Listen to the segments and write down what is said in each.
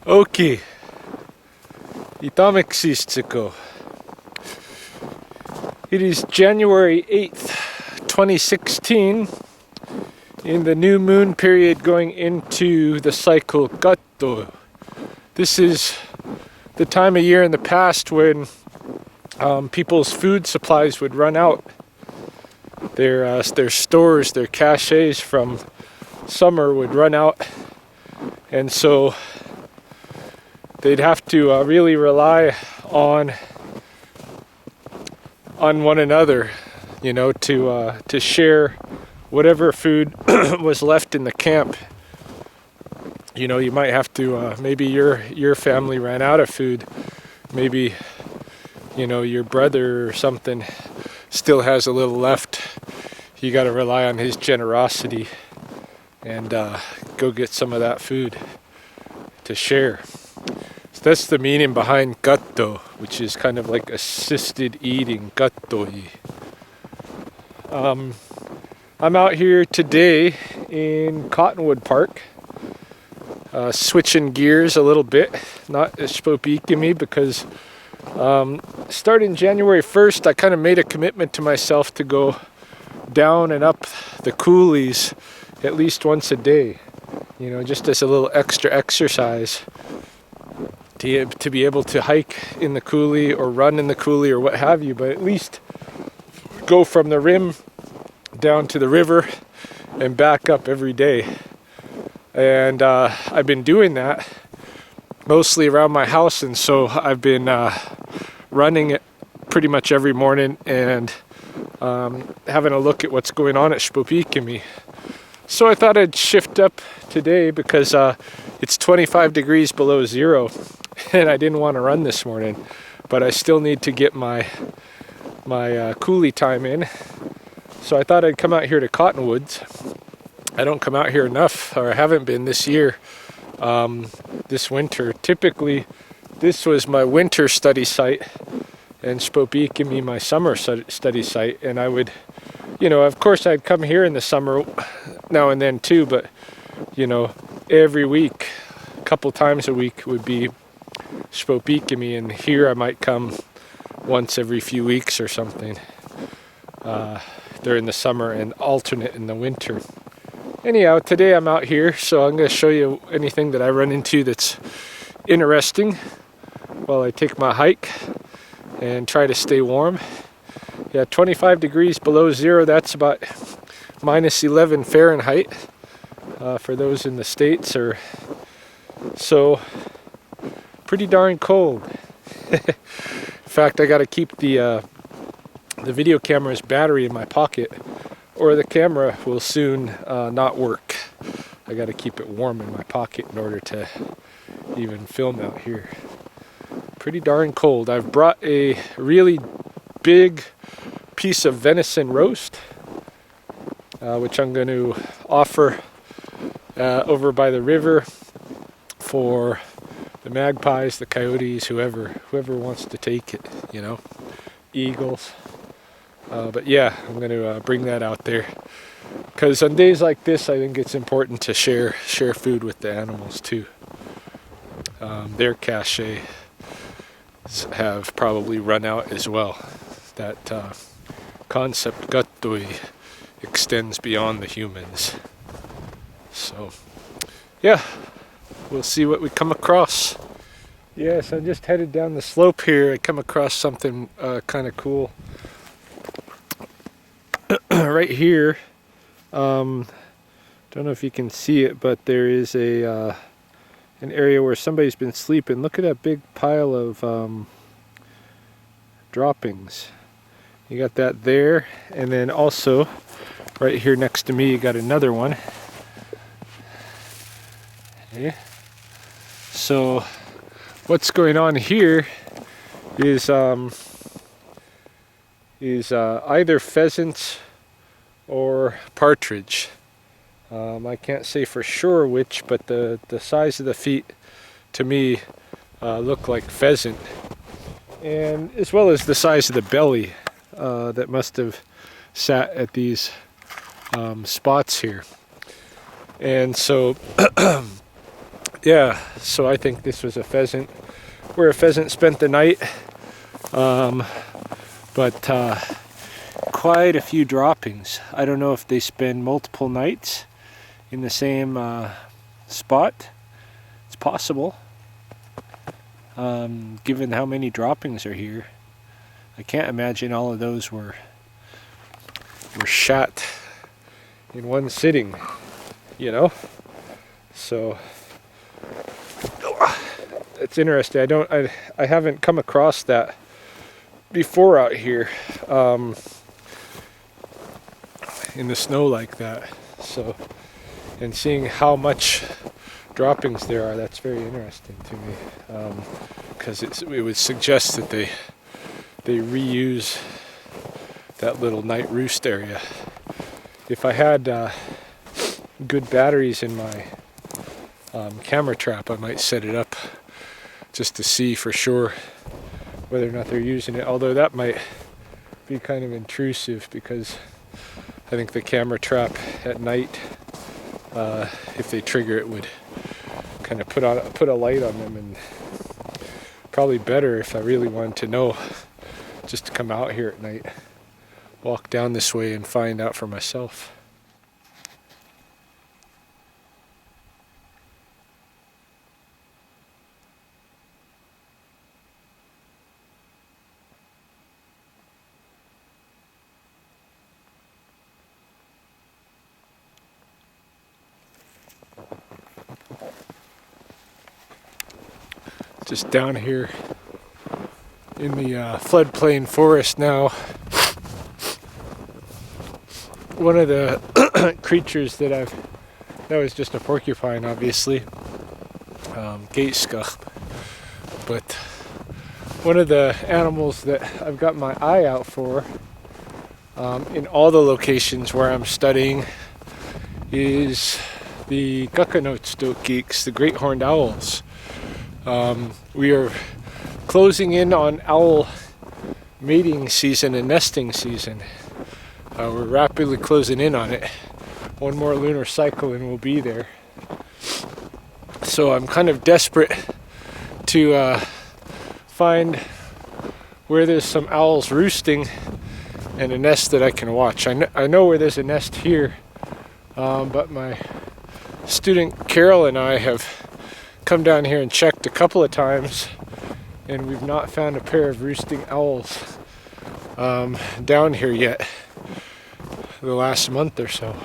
Okay, Itamek Sistiko. It is January 8th, 2016, in the new moon period going into the cycle Gatto. This is the time of year in the past when people's food supplies would run out. Their stores, their caches from summer would run out, and so they'd have to really rely on one another, you know, to share whatever food was left in the camp. You know, you might have to maybe your family ran out of food, maybe, you know, your brother or something still has a little left. You got to rely on his generosity and go get some of that food to share. So that's the meaning behind gatto, which is kind of like assisted eating, gattoi. I'm out here today in Cottonwood Park, switching gears a little bit, not spopikimi, because starting January 1st, I kind of made a commitment to myself to go down and up the coulees at least once a day, you know, just as a little extra exercise to be able to hike in the coulee or run in the coulee or what have you, but at least go from the rim down to the river and back up every day. And I've been doing that mostly around my house, and so I've been running it pretty much every morning and having a look at what's going on at Spopikimi. So I thought I'd shift up today because it's 25 degrees below zero and I didn't want to run this morning, but I still need to get my coulee time in. So I thought I'd come out here to Cottonwoods. I don't come out here enough, or I haven't been this year, this winter. Typically, this was my winter study site, and Spopikimi my summer study site. And I would, you know, of course I'd come here in the summer now and then too, but, you know, every week, a couple times a week would be Spopikimi, and here I might come once every few weeks or something during the summer and alternate in the winter. Anyhow, today I'm out here, so I'm going to show you anything that I run into that's interesting while I take my hike and try to stay warm. Yeah, 25 degrees below zero, that's about minus 11 Fahrenheit for those in the States, or so pretty darn cold. In fact, I got to keep the video camera's battery in my pocket, or the camera will soon not work. I got to keep it warm in my pocket in order to even film out here. Pretty darn cold. I've brought a really big piece of venison roast, which I'm going to offer over by the river for the magpies, the coyotes, whoever wants to take it, you know, eagles. But yeah, I'm going to bring that out there because on days like this, I think it's important to share food with the animals too. Their caches have probably run out as well. That concept gattoi extends beyond the humans. So yeah, we'll see what we come across. Yes, I'm just headed down the slope here. I come across something kind of cool. Right here, don't know if you can see it, but there is an area where somebody's been sleeping. Look at that big pile of droppings. You got that there, and then also right here next to me you got another one. Okay. So what's going on here is either pheasants or partridge. I can't say for sure which, but the size of the feet to me look like pheasant, and as well as the size of the belly that must have sat at these spots here. And so yeah, so I think this was a pheasant, where a pheasant spent the night. But quite a few droppings. I don't know if they spend multiple nights in the same spot. It's possible. Given how many droppings are here, I can't imagine all of those were shot in one sitting, you know? So it's interesting. I haven't come across that before out here in the snow like that. So, and seeing how much droppings there are, that's very interesting to me, because it would suggest that they reuse that little night roost area. If I had good batteries in my camera trap, I might set it up just to see for sure whether or not they're using it, although that might be kind of intrusive, because I think the camera trap at night, if they trigger it, would kind of put a light on them, and probably better if I really wanted to know, just to come out here at night, walk down this way and find out for myself. Just down here in the floodplain forest now. One of the creatures that was just a porcupine, obviously, gaitskach, but one of the animals that I've got my eye out for in all the locations where I'm studying is the gukkanotstogeeks, the great horned owls. We are closing in on owl mating season and nesting season. We're rapidly closing in on it. One more lunar cycle and we'll be there. So I'm kind of desperate to find where there's some owls roosting and a nest that I can watch. I know where there's a nest here, but my student Carol and I have come down here and checked a couple of times, and we've not found a pair of roosting owls down here yet, the last month or so.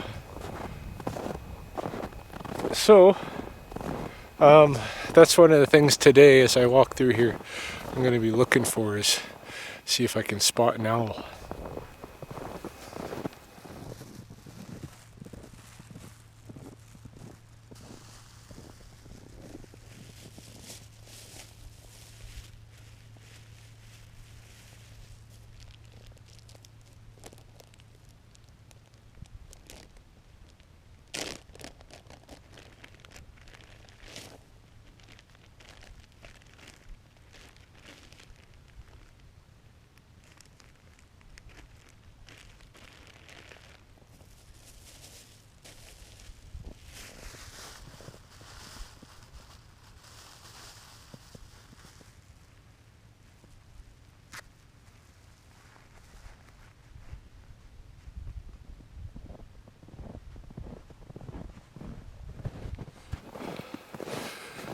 So that's one of the things today as I walk through here I'm going to be looking for, is see if I can spot an owl.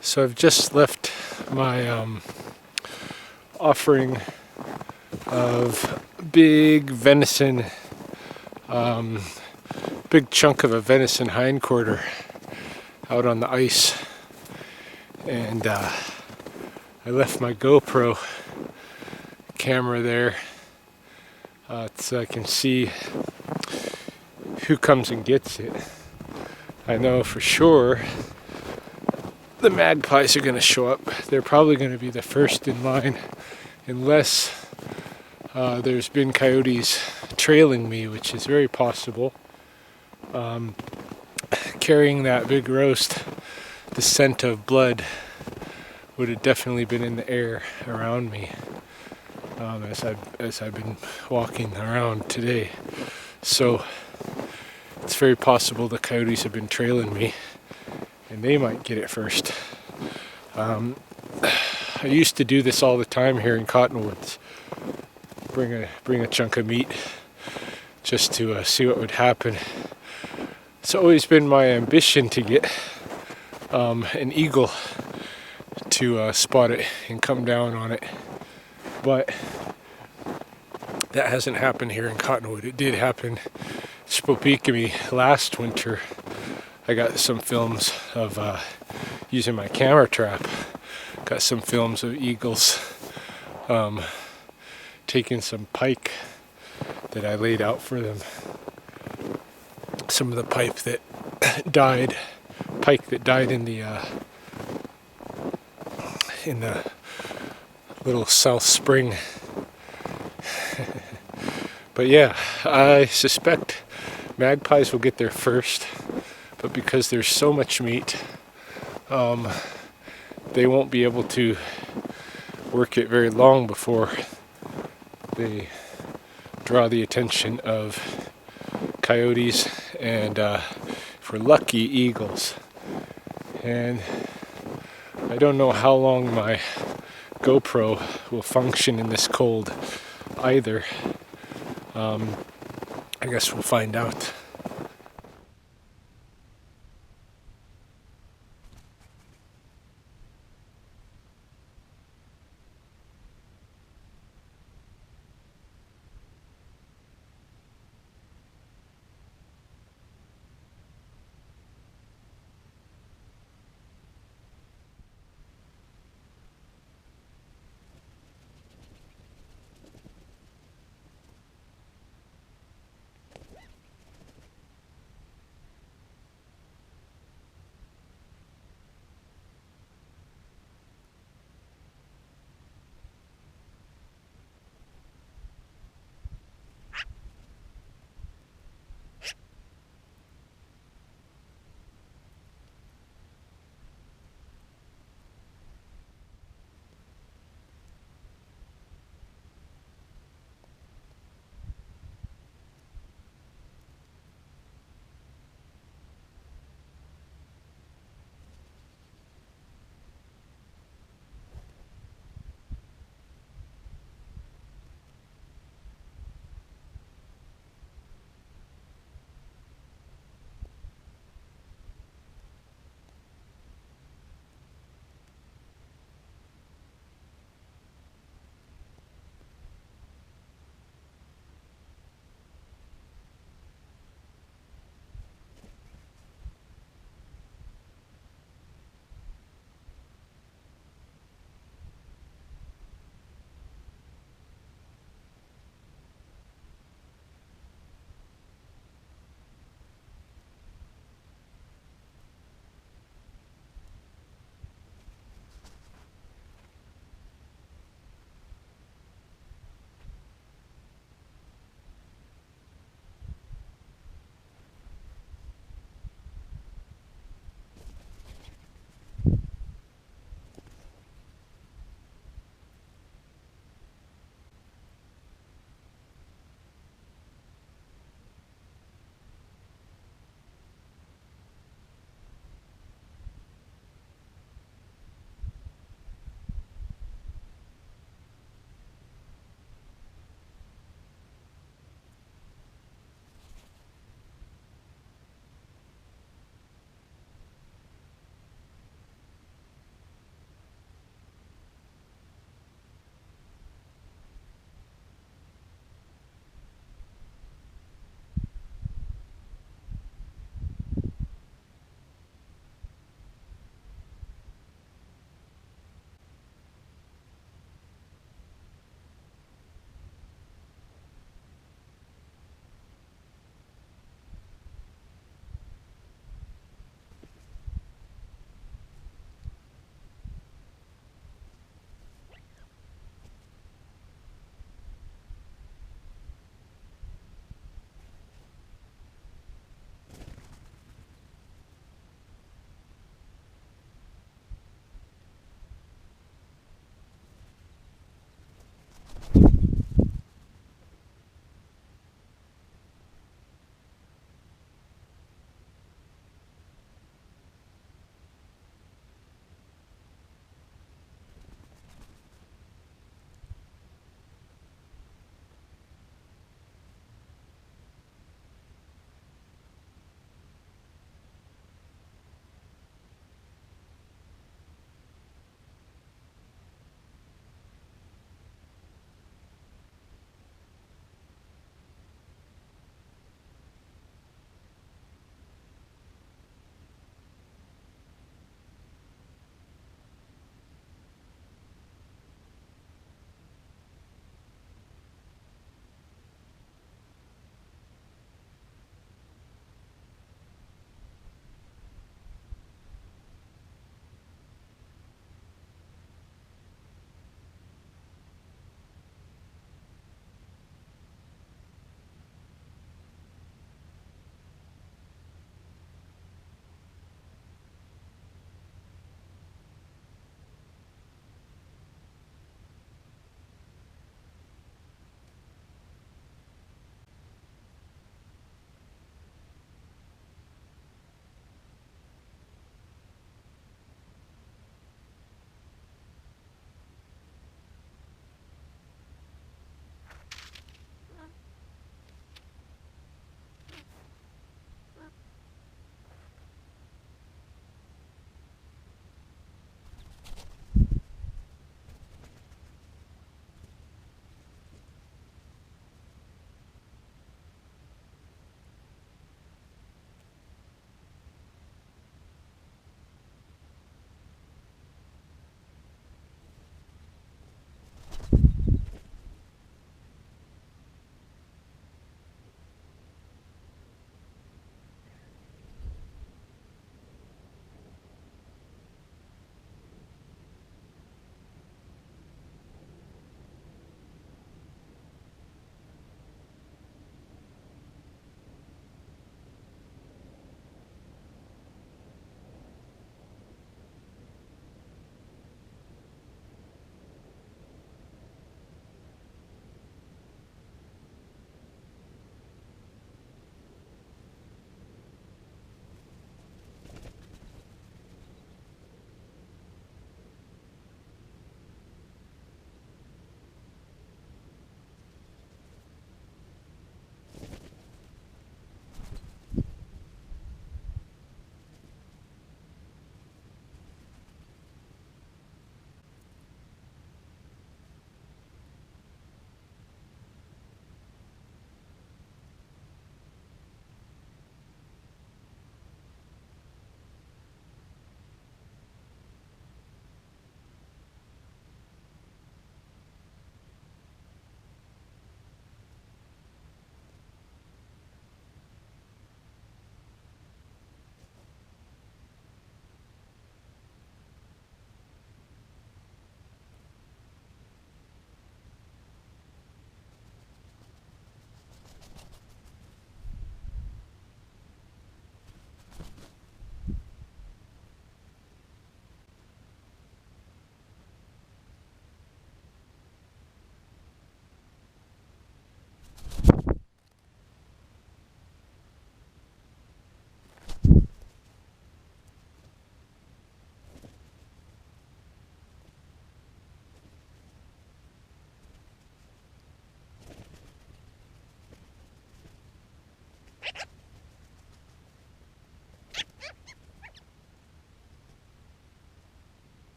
So I've just left my offering of big venison, big chunk of a venison hindquarter out on the ice, and I left my GoPro camera there so I can see who comes and gets it. I know for sure the magpies are going to show up. They're probably going to be the first in line, unless there's been coyotes trailing me, which is very possible. Carrying that big roast, the scent of blood would have definitely been in the air around me as I've been walking around today. So it's very possible the coyotes have been trailing me, and they might get it first. I used to do this all the time here in Cottonwoods. Bring a chunk of meat just to see what would happen. It's always been my ambition to get an eagle to spot it and come down on it, but that hasn't happened here in Cottonwood. It did happen in Woodpeckers last winter. I got some films of using my camera trap. Got some films of eagles taking some pike that I laid out for them. Some of the pike that died in the little South Spring. But yeah, I suspect magpies will get there first, but because there's so much meat, they won't be able to work it very long before they draw the attention of coyotes and, if we're lucky, eagles. And I don't know how long my GoPro will function in this cold either. I guess we'll find out.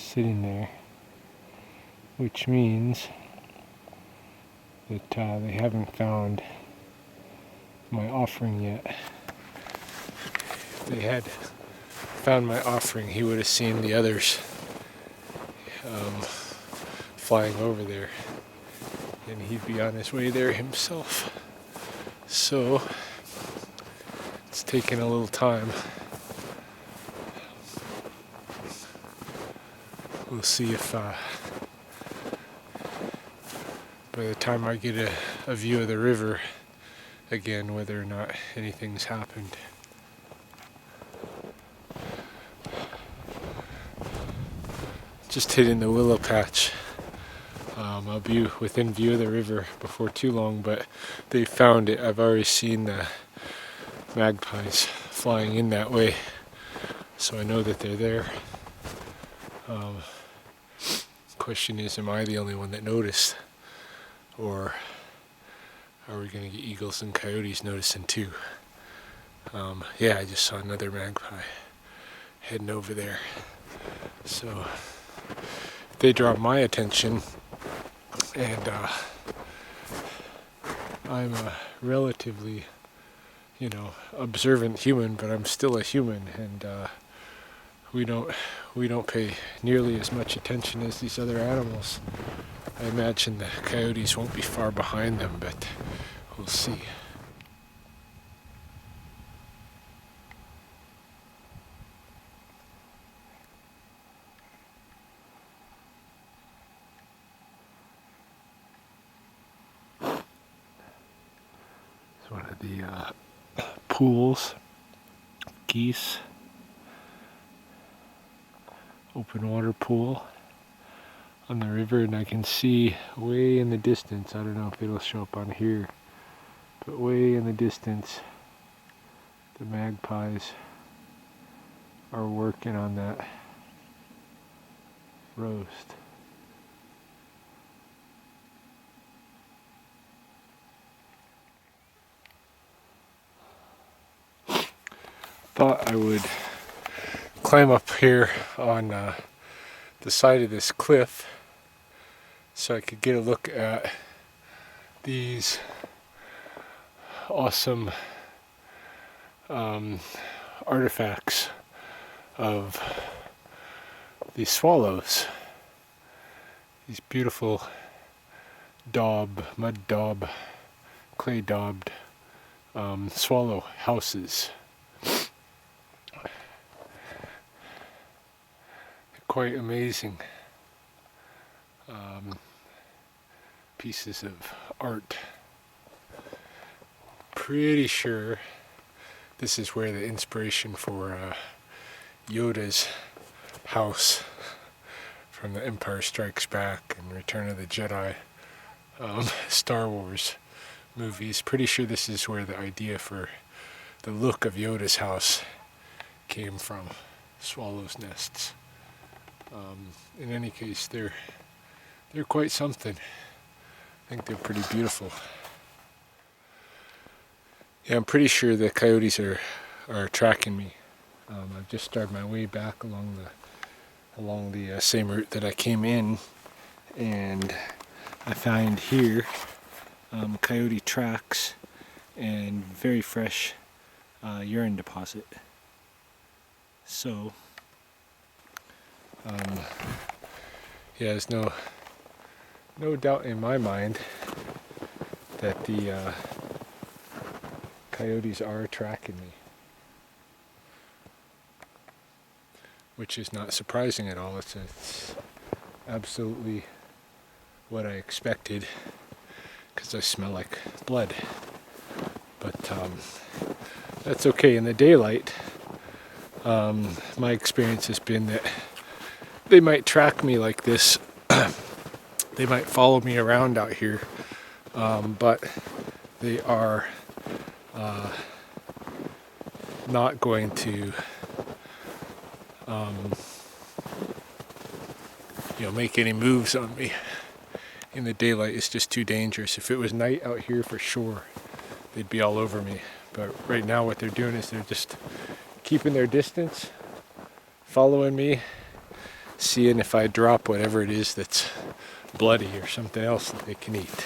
sitting there, which means that they haven't found my offering yet. If they had found my offering, he would have seen the others flying over there, and he'd be on his way there himself. So it's taking a little time. We'll see if by the time I get a view of the river again, whether or not anything's happened. Just hitting the willow patch. I'll be within view of the river before too long, but they found it. I've already seen the magpies flying in that way, so I know that they're there. Question is, am I the only one that noticed? Or are we going to get eagles and coyotes noticing too? Yeah, I just saw another magpie heading over there. So if they draw my attention, and I'm a relatively, observant human, but I'm still a human, and we don't pay nearly as much attention as these other animals. I imagine the coyotes won't be far behind them, but we'll see. It's one of the pools, geese, open water pool on the river, and I can see way in the distance, I don't know if it'll show up on here, but way in the distance the magpies are working on that roost. Thought I would climb up here on the side of this cliff so I could get a look at these awesome artifacts of these swallows. These beautiful mud daub, clay daubed swallow houses. Quite amazing pieces of art. Pretty sure this is where the inspiration for Yoda's house from the Empire Strikes Back and Return of the Jedi Star Wars movies. Pretty sure this is where the idea for the look of Yoda's house came from. Swallows' nests. In any case, they're quite something. I think they're pretty beautiful. Yeah, I'm pretty sure the coyotes are tracking me. I've just started my way back along the same route that I came in, and I find here coyote tracks and very fresh urine deposit. So yeah, there's no doubt in my mind that the coyotes are tracking me, which is not surprising at all. It's absolutely what I expected, because I smell like blood. But that's okay. In the daylight, my experience has been that they might track me like this. They might follow me around out here, but they are not going to make any moves on me. In the daylight, it's just too dangerous. If it was night out here, for sure they'd be all over me. But right now what they're doing is they're just keeping their distance, following me, seeing if I drop whatever it is that's bloody or something else that they can eat.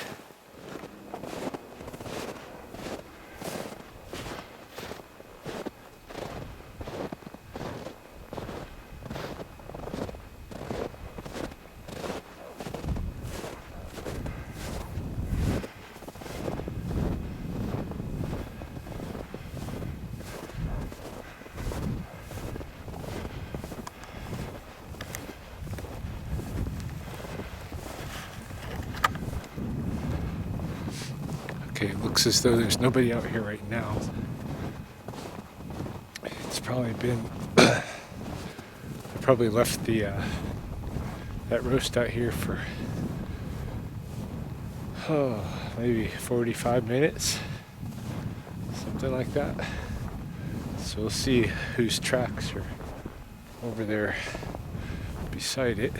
Okay, it looks as though there's nobody out here right now. It's probably been, I probably left the that roast out here for maybe 45 minutes, something like that. So we'll see whose tracks are over there beside it.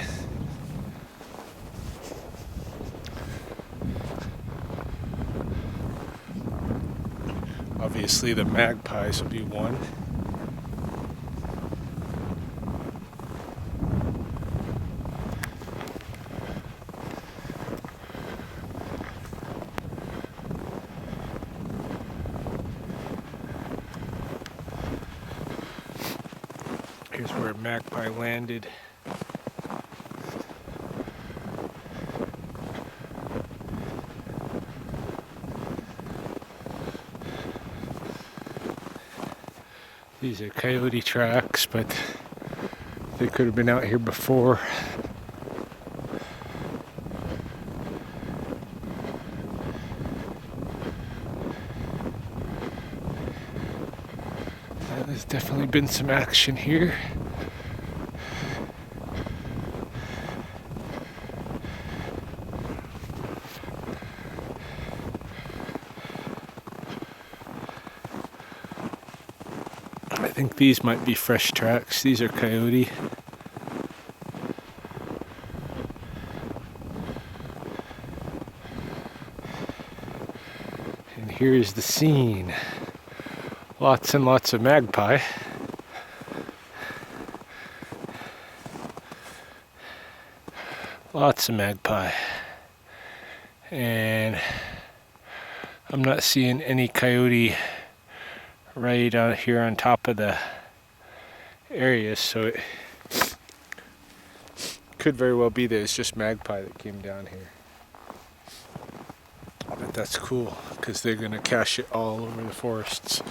Obviously the magpies will be one. Here's where a magpie landed. These are coyote tracks, but they could have been out here before. There's definitely been some action here. I think these might be fresh tracks. These are coyote. And here's the scene. Lots and lots of magpie. Lots of magpie. And I'm not seeing any coyote right out here on top of the area, so it could very well be that it's just magpie that came down here. But that's cool, because they're going to cache it all over the forests.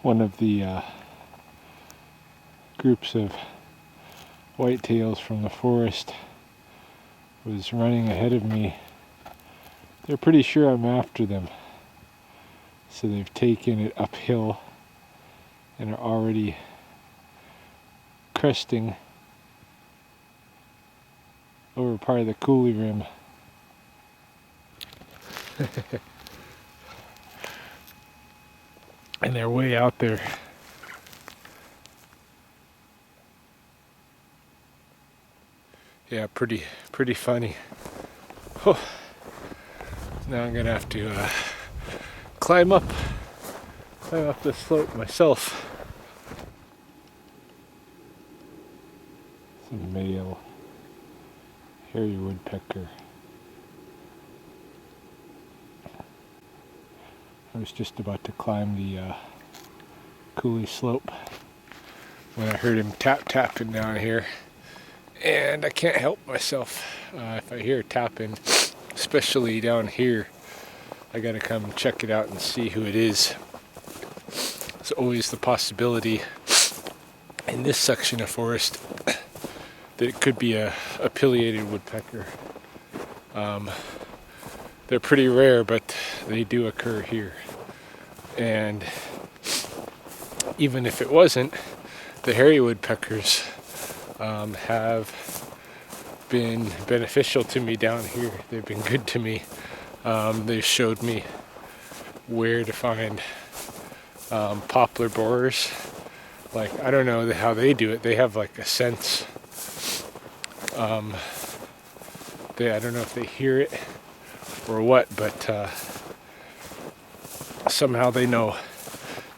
One of the groups of whitetails from the forest was running ahead of me. They're pretty sure I'm after them, so they've taken it uphill and are already cresting over part of the coulee rim. And they're way out there. Yeah, pretty funny. Oh. Now I'm gonna have to climb up the slope myself. It's a male hairy woodpecker. I was just about to climb the coulee slope when I heard him tapping down here, and I can't help myself. If I hear tapping, especially down here, I gotta come check it out and see who it is. There's always the possibility in this section of forest that it could be a pileated woodpecker. They're pretty rare, but they do occur here. And even if it wasn't, the hairy woodpeckers have been beneficial to me down here. They've been good to me. They showed me where to find poplar borers. Like, I don't know how they do it. They have like a sense. I don't know if they hear it or what, but somehow they know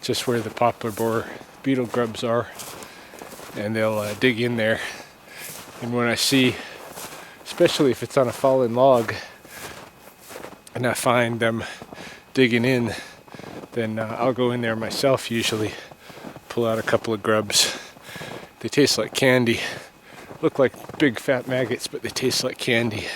just where the poplar borer beetle grubs are, and they'll dig in there. And when I see, especially if it's on a fallen log, and I find them digging in, then I'll go in there myself usually, pull out a couple of grubs. They taste like candy. Look like big fat maggots, but they taste like candy.